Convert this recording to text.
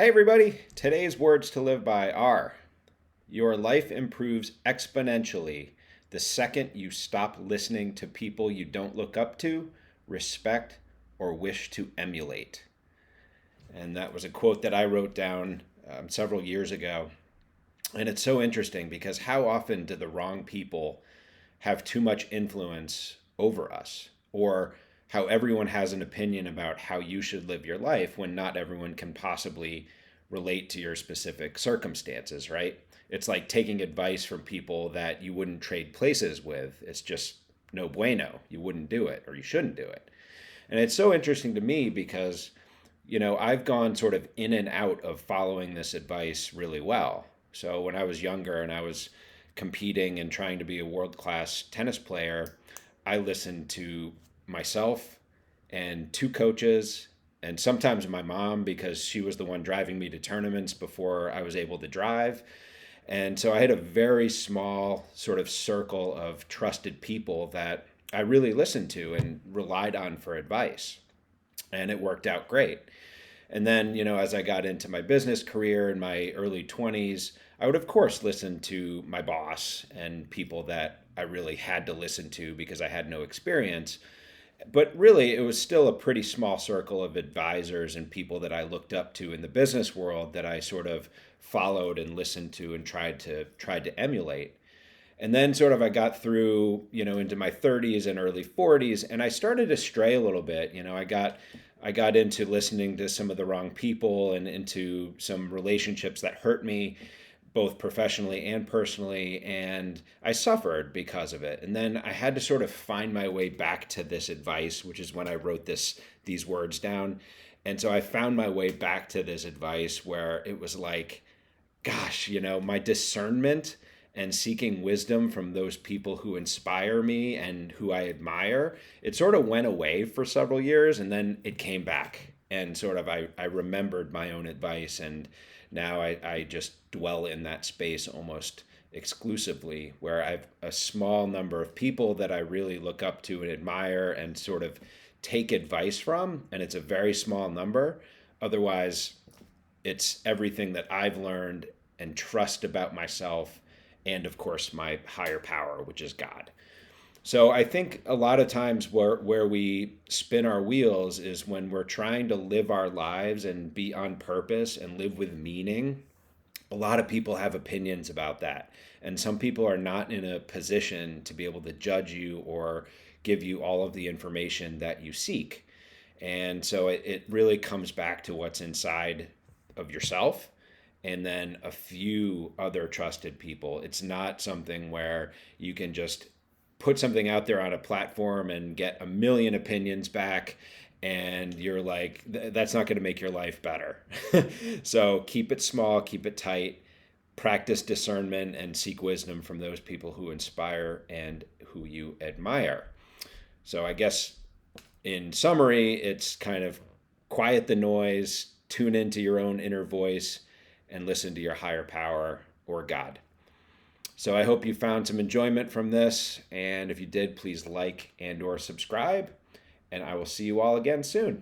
Hey everybody, today's words to live by are: your life improves exponentially the second you stop listening to people you don't look up to, respect, or wish to emulate. And that was a quote that I wrote down several years ago. And it's so interesting because how often do the wrong people have too much influence over us? Or how everyone has an opinion about how you should live your life when not everyone can possibly relate to your specific circumstances, right? It's like taking advice from people that you wouldn't trade places with. It's just no bueno. You wouldn't do it or you shouldn't do it. And it's so interesting to me because, I've gone sort of in and out of following this advice really well. So when I was younger and I was competing and trying to be a world class tennis player, I listened to myself and two coaches, and sometimes my mom because she was the one driving me to tournaments before I was able to drive. And so I had a very small sort of circle of trusted people that I really listened to and relied on for advice. And it worked out great. And then, as I got into my business career in my early 20s, I would, of course, listen to my boss and people that I really had to listen to because I had no experience. But really, it was still a pretty small circle of advisors and people that I looked up to in the business world that I sort of followed and listened to and tried to emulate. And then sort of I got through, into my 30s and early 40s, and I started to stray a little bit. I got into listening to some of the wrong people and into some relationships that hurt me both professionally and personally, and I suffered because of it. And then I had to sort of find my way back to this advice, which is when I wrote these words down. And so I found my way back to this advice where it was like, gosh, my discernment and seeking wisdom from those people who inspire me and who I admire, it sort of went away for several years and then it came back. And sort of I remembered my own advice, and now I just dwell in that space almost exclusively, where I've a small number of people that I really look up to and admire and sort of take advice from, and it's a very small number. Otherwise, it's everything that I've learned and trust about myself, and of course my higher power, which is God. So I think a lot of times where we spin our wheels is when we're trying to live our lives and be on purpose and live with meaning. A lot of people have opinions about that. And some people are not in a position to be able to judge you or give you all of the information that you seek. And so it really comes back to what's inside of yourself and then a few other trusted people. It's not something where you can just put something out there on a platform and get a million opinions back and you're like, that's not going to make your life better. So keep it small, keep it tight, practice discernment, and seek wisdom from those people who inspire and who you admire. So I guess in summary, it's kind of quiet the noise, tune into your own inner voice, and listen to your higher power or God. So I hope you found some enjoyment from this, and if you did, please like and or subscribe, and I will see you all again soon.